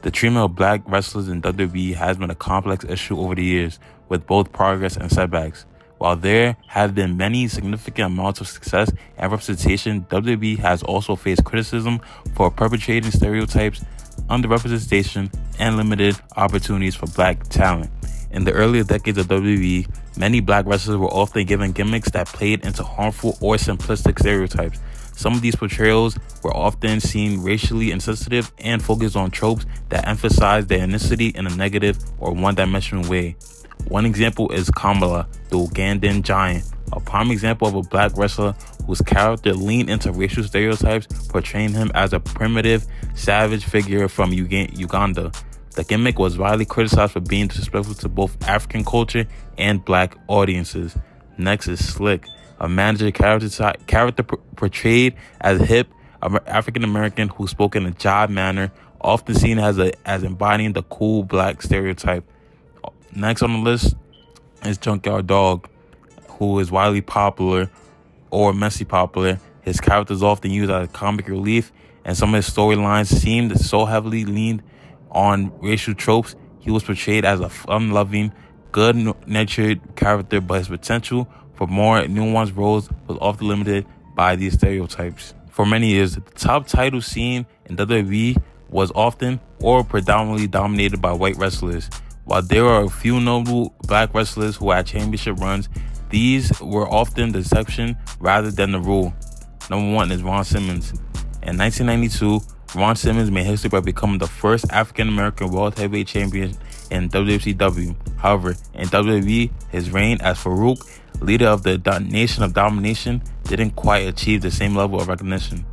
The treatment of black wrestlers in WWE has been a complex issue over the years, with both progress and setbacks. While there have been many significant amounts of success and representation, WWE has also faced criticism for perpetrating stereotypes, underrepresentation, and limited opportunities for black talent. In the earlier decades of WWE, many black wrestlers were often given gimmicks that played into harmful or simplistic stereotypes. Some of these portrayals were often seen racially insensitive and focused on tropes that emphasized their ethnicity in a negative or one-dimensional way. One example is Kamala, the Ugandan giant, a prime example of a black wrestler whose character leaned into racial stereotypes, portraying him as a primitive, savage figure from Uganda. The gimmick was widely criticized for being disrespectful to both African culture and black audiences. Next is Slick, a manager character portrayed as a hip African American who spoke in a jive manner, often seen as embodying the cool black stereotype. Next on the list is Junkyard Dog, who is widely popular or immensely popular. His character is often used as a comic relief, and some of his storylines seemed so heavily leaned on racial tropes. He was portrayed as a fun-loving, good-natured character, but his potential for more nuanced roles was often limited by these stereotypes. For many years, the top title scene in WWE was often or predominantly dominated by white wrestlers. While there are a few notable black wrestlers who had championship runs, these were often the exception rather than the rule. Number one is Ron Simmons. In 1992, Ron Simmons made history by becoming the first African-American World Heavyweight Champion in WCW. However, in WWE, his reign as Farouk, leader of the Nation of Domination, didn't quite achieve the same level of recognition.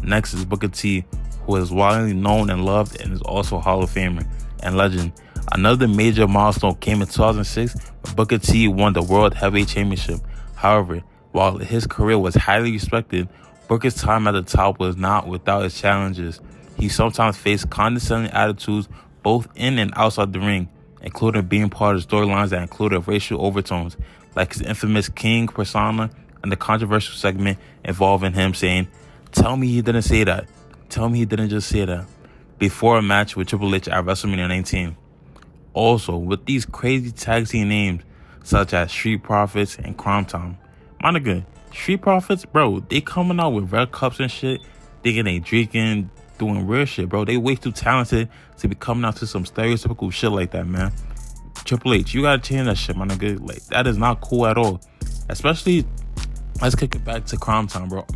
Next is Booker T, who is widely known and loved and is also a Hall of Famer and legend. Another major milestone came in 2006 when Booker T won the World Heavyweight Championship. However, while his career was highly respected, Booker's time at the top was not without its challenges. He sometimes faced condescending attitudes both in and outside the ring, including being part of storylines that included racial overtones, like his infamous King persona and the controversial segment involving him saying, "Tell me he didn't say that. Tell me he didn't just say that," before a match with Triple H at WrestleMania 19. Also, with these crazy tag team names such as Street Profits and Crime Time. My nigga, Street Profits, bro, they coming out with red cups and shit, thinking they drinking, doing real shit, bro. They way too talented to be coming out to some stereotypical shit like that, man. Triple H, you gotta change that shit, my nigga. Like, that is not cool at all. Especially, let's kick it back to Crime Time, bro.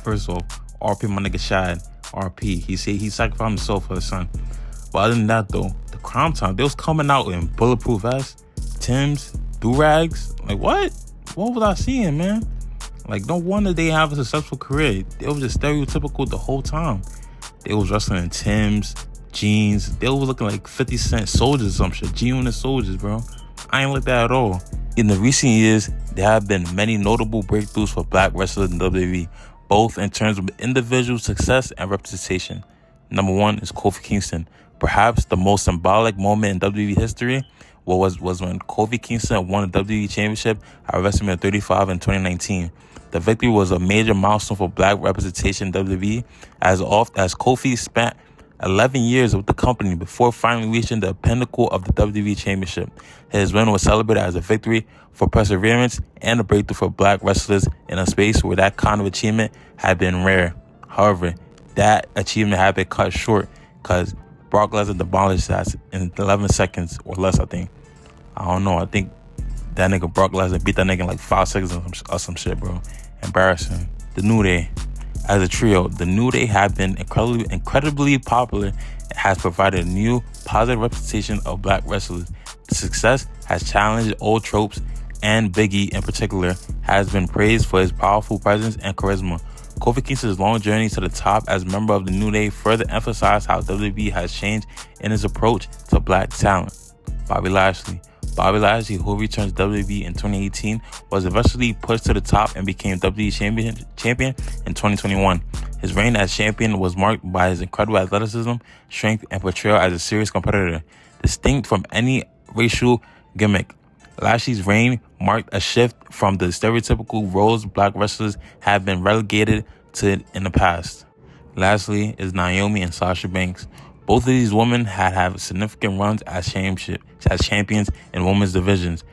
First off, RP my nigga Shad. RP. He said he sacrificed himself for the son. But other than that, though, the Crime Time, they was coming out in bulletproof vests, Timbs, do-rags. Like, what? What was I seeing, man? Like, no wonder they have a successful career. They was just stereotypical the whole time. They was wrestling in Timbs, jeans. They was looking like 50 Cent soldiers or some shit. G-Unit soldiers, bro. I ain't like that at all. In the recent years, there have been many notable breakthroughs for black wrestlers in WWE, both in terms of individual success and representation. Number one is Kofi Kingston. Perhaps the most symbolic moment in WWE history was when Kofi Kingston won the WWE Championship at WrestleMania 35 in 2019. The victory was a major milestone for black representation in WWE, as Kofi spent 11 years with the company before finally reaching the pinnacle of the WWE Championship. His win was celebrated as a victory for perseverance and a breakthrough for black wrestlers in a space where that kind of achievement had been rare. However, that achievement had been cut short because Brock Lesnar demolished that in 11 seconds or less, I think. I don't know. I think that nigga Brock Lesnar beat that nigga in like 5 seconds or some shit, bro. Embarrassing. The New Day. As a trio, the New Day have been incredibly popular and has provided a new positive representation of black wrestlers. The success has challenged old tropes, and Big E in particular has been praised for his powerful presence and charisma. Kofi Kingston's long journey to the top as a member of the New Day further emphasized how WWE has changed in its approach to black talent. Bobby Lashley, who returned to WWE in 2018, was eventually pushed to the top and became WWE champion in 2021. His reign as champion was marked by his incredible athleticism, strength, and portrayal as a serious competitor, distinct from any racial gimmick. Lashley's reign marked a shift from the stereotypical roles black wrestlers have been relegated to in the past. Lastly is Naomi and Sasha Banks, Both of these women had significant runs as champions in women's divisions.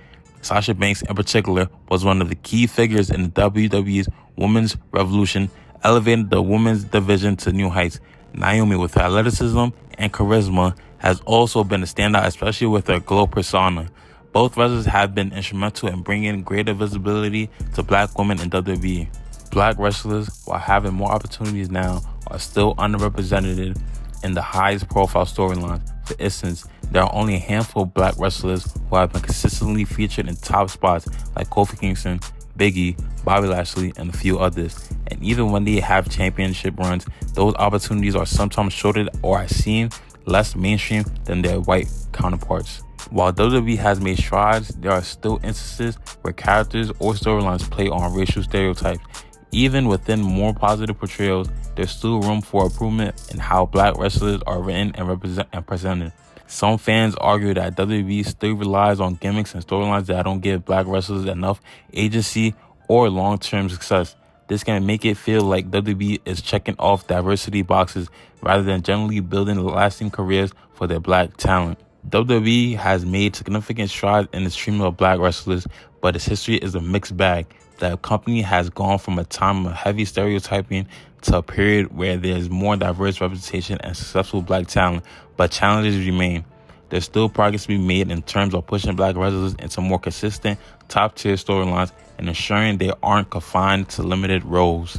Sasha Banks, in particular, was one of the key figures in the WWE's women's revolution, elevating the women's division to new heights. Naomi, with her athleticism and charisma, has also been a standout, especially with her glow persona. Both wrestlers have been instrumental in bringing greater visibility to black women in WWE. Black wrestlers, while having more opportunities now, are still underrepresented in the highest profile storylines. For instance, there are only a handful of black wrestlers who have been consistently featured in top spots like Kofi Kingston, Big E, Bobby Lashley, and a few others. And even when they have championship runs, those opportunities are sometimes shorter or are seen less mainstream than their white counterparts. While WWE has made strides, there are still instances where characters or storylines play on racial stereotypes. Even within more positive portrayals, there's still room for improvement in how black wrestlers are written and presented. Some fans argue that WWE still relies on gimmicks and storylines that don't give black wrestlers enough agency or long-term success. This can make it feel like WWE is checking off diversity boxes rather than generally building lasting careers for their black talent. WWE has made significant strides in the stream of black wrestlers, but its history is a mixed bag. The company has gone from a time of heavy stereotyping to a period where there's more diverse representation and successful black talent, but challenges remain. There's still progress to be made in terms of pushing black wrestlers into more consistent, top-tier storylines and ensuring they aren't confined to limited roles.